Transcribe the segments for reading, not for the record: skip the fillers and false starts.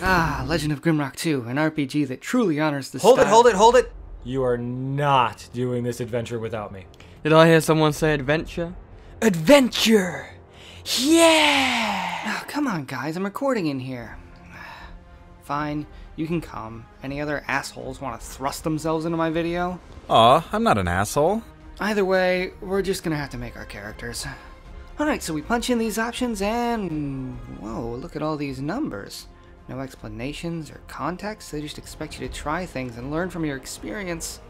Ah, Legend of Grimrock 2, an RPG that truly honors the Hold style. it! You are not doing this adventure without me. Did I hear someone say adventure? Adventure! Yeah! Oh, come on, guys, I'm recording in here. Fine, you can come. Any other assholes want to thrust themselves into my video? Aw, I'm not an asshole. Either way, we're just gonna have to make our characters. Alright, so we punch in these options and... whoa, look at all these numbers. No explanations or context, they just expect you to try things and learn from your experience.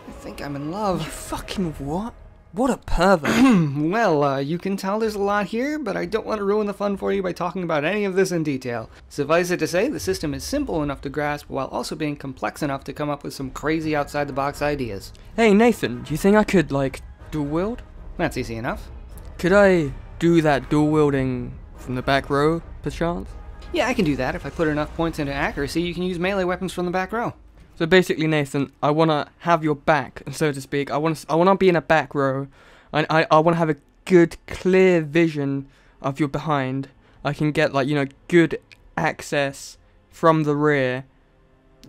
I think I'm in You love. fucking what? What a pervert. Well, you can tell there's a lot here, but I don't want to ruin the fun for you by talking about any of this in detail. Suffice it to say, the system is simple enough to grasp while also being complex enough to come up with some crazy outside-the-box ideas. Hey Nathan, do you think I could, like, dual wield? That's easy enough. Could I do that dual wielding from the back row, perchance? Yeah, I can do that. If I put enough points into accuracy, you can use melee weapons from the back row. So basically, Nathan, I want to have your back, so to speak. I want to be in a back row. I want to have a good, clear vision of your behind. I can get, like, you know, good access from the rear.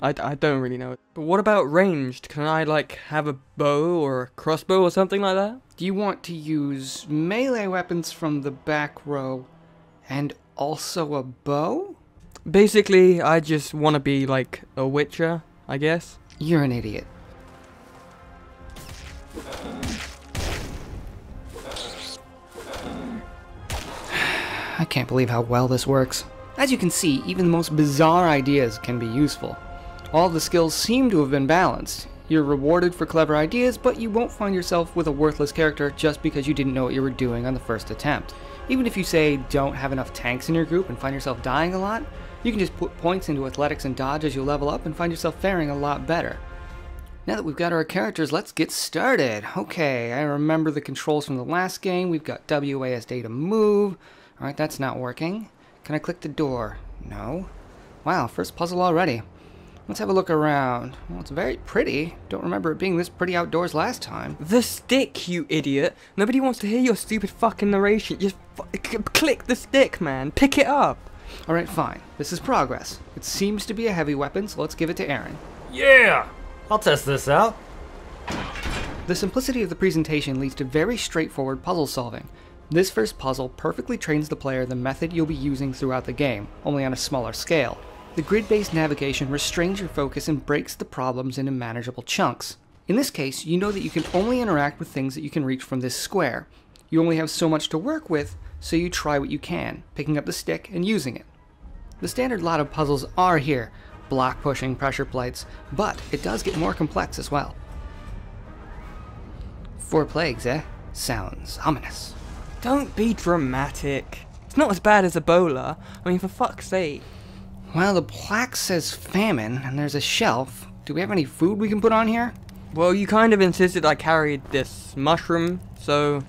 I don't really know. But what about ranged? Can I, like, have a bow or a crossbow or something like that? Do you want to use melee weapons from the back row and also a bow? Basically, I just want to be, like, a witcher, I guess. You're an idiot. I can't believe how well this works. As you can see, even the most bizarre ideas can be useful. All the skills seem to have been balanced. You're rewarded for clever ideas, but you won't find yourself with a worthless character just because you didn't know what you were doing on the first attempt. Even if you say don't have enough tanks in your group and find yourself dying a lot, you can just put points into athletics and dodge as you level up and find yourself faring a lot better. Now that we've got our characters, let's get started. Okay, I remember the controls from the last game. We've got WASD to move. Alright, that's not working. Can I click the door? No. Wow, first puzzle already. Let's have a look around. Well, it's very pretty. Don't remember it being this pretty outdoors last time. The stick, you idiot. Nobody wants to hear your stupid fucking narration. Just click the stick, man. Pick it up. Alright, fine. This is progress. It seems to be a heavy weapon, so let's give it to Aaron. Yeah! I'll test this out. The simplicity of the presentation leads to very straightforward puzzle solving. This first puzzle perfectly trains the player the method you'll be using throughout the game, only on a smaller scale. The grid-based navigation restrains your focus and breaks the problems into manageable chunks. In this case, you know that you can only interact with things that you can reach from this square. You only have so much to work with, so you try what you can, picking up the stick and using it. The standard lot of puzzles are here, block pushing, pressure plates, but it does get more complex as well. 4 plagues, eh? Sounds ominous. Don't be dramatic. It's not as bad as Ebola. I mean, for fuck's sake. Well, the plaque says famine, and there's a shelf. Do we have any food we can put on here? Well, you kind of insisted I carried this mushroom, so...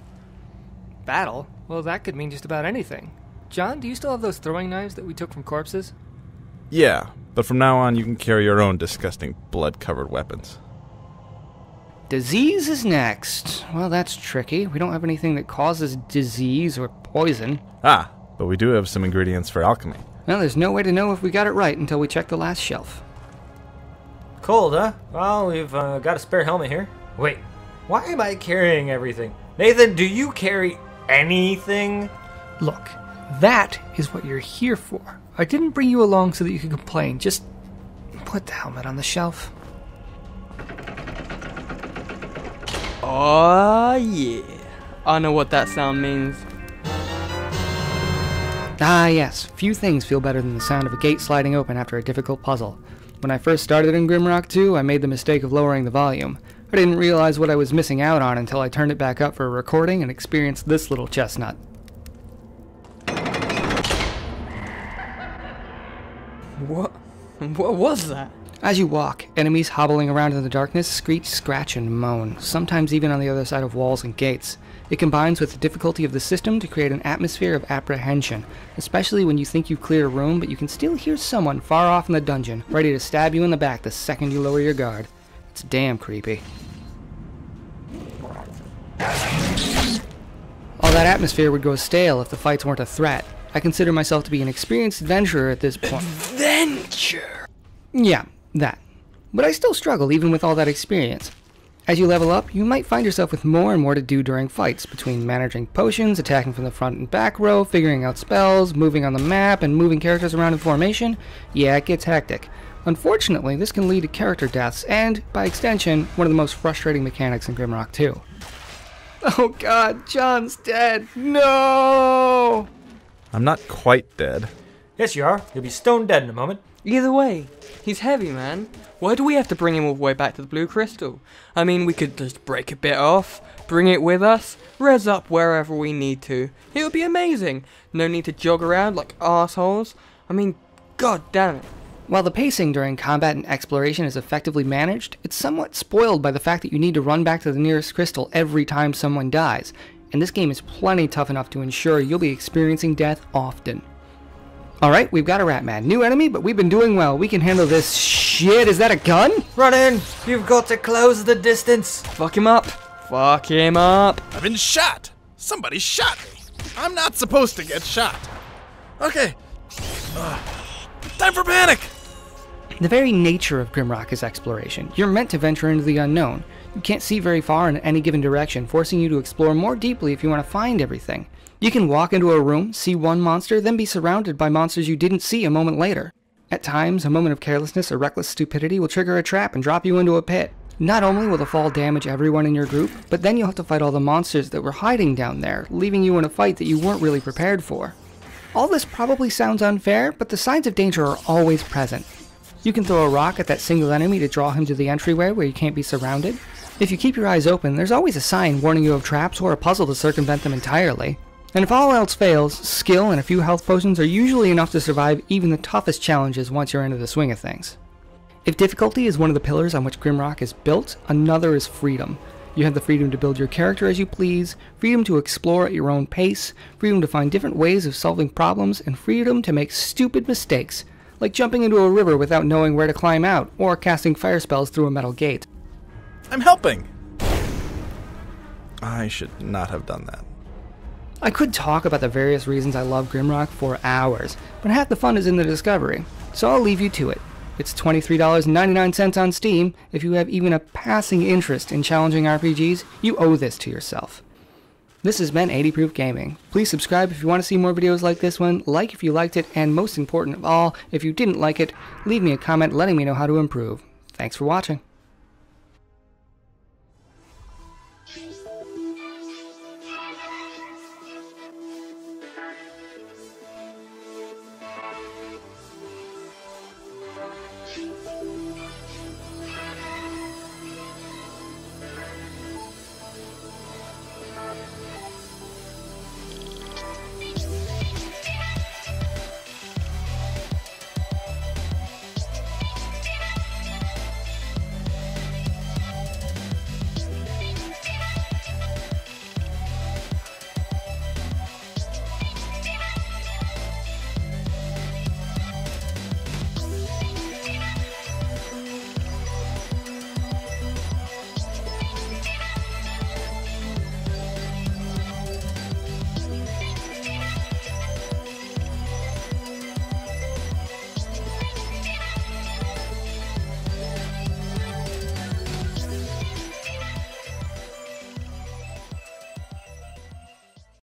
Battle? Well, that could mean just about anything. John, do you still have those throwing knives that we took from corpses? Yeah, but from now on you can carry your own disgusting blood-covered weapons. Disease is next. Well, that's tricky. We don't have anything that causes disease or poison. Ah, but we do have some ingredients for alchemy. Well, there's no way to know if we got it right until we check the last shelf. Cold, huh? Well, we've got a spare helmet here. Wait, why am I carrying everything? Nathan, do you carry anything? Look, that is what you're here for. I didn't bring you along so that you could complain. Just put the helmet on the shelf. Oh, yeah. I know what that sound means. Ah, yes. Few things feel better than the sound of a gate sliding open after a difficult puzzle. When I first started in Grimrock 2, I made the mistake of lowering the volume. I didn't realize what I was missing out on until I turned it back up for a recording and experienced this little chestnut. What was that? As you walk, enemies hobbling around in the darkness screech, scratch, and moan, sometimes even on the other side of walls and gates. It combines with the difficulty of the system to create an atmosphere of apprehension, especially when you think you've cleared a room, but you can still hear someone far off in the dungeon, ready to stab you in the back the second you lower your guard. It's damn creepy. All that atmosphere would go stale if the fights weren't a threat. I consider myself to be an experienced adventurer at this point. Adventure! Yeah, that. But I still struggle even with all that experience. As you level up, you might find yourself with more and more to do during fights, between managing potions, attacking from the front and back row, figuring out spells, moving on the map, and moving characters around in formation. Yeah, it gets hectic. Unfortunately, this can lead to character deaths, and, by extension, one of the most frustrating mechanics in Grimrock 2. Oh god, John's dead. No! I'm not quite dead. Yes, you are. You'll be stone dead in a moment. Either way, he's heavy, man. Why do we have to bring him all the way back to the Blue Crystal? I mean, we could just break a bit off, bring it with us, res up wherever we need to. It would be amazing. No need to jog around like assholes. I mean, god damn it. While the pacing during combat and exploration is effectively managed, it's somewhat spoiled by the fact that you need to run back to the nearest crystal every time someone dies, and this game is plenty tough enough to ensure you'll be experiencing death often. Alright, we've got a rat man. New enemy, but we've been doing well. We can handle this shit. Is that a gun? Run in! You've got to close the distance! Fuck him up. Fuck him up. I've been shot! Somebody shot me! I'm not supposed to get shot! Okay. Time for panic! The very nature of Grimrock is exploration. You're meant to venture into the unknown. You can't see very far in any given direction, forcing you to explore more deeply if you want to find everything. You can walk into a room, see one monster, then be surrounded by monsters you didn't see a moment later. At times, a moment of carelessness or reckless stupidity will trigger a trap and drop you into a pit. Not only will the fall damage everyone in your group, but then you'll have to fight all the monsters that were hiding down there, leaving you in a fight that you weren't really prepared for. All this probably sounds unfair, but the signs of danger are always present. You can throw a rock at that single enemy to draw him to the entryway where you can't be surrounded. If you keep your eyes open, there's always a sign warning you of traps or a puzzle to circumvent them entirely. And if all else fails, skill and a few health potions are usually enough to survive even the toughest challenges once you're into the swing of things. If difficulty is one of the pillars on which Grimrock is built, another is freedom. You have the freedom to build your character as you please, freedom to explore at your own pace, freedom to find different ways of solving problems, and freedom to make stupid mistakes, like jumping into a river without knowing where to climb out, or casting fire spells through a metal gate. I'm helping! I should not have done that. I could talk about the various reasons I love Grimrock for hours, but half the fun is in the discovery, so I'll leave you to it. It's $23.99 on Steam. If you have even a passing interest in challenging RPGs, you owe this to yourself. This has been 80 Proof Gaming. Please subscribe if you want to see more videos like this one, like if you liked it, and most important of all, if you didn't like it, leave me a comment letting me know how to improve. Thanks for watching.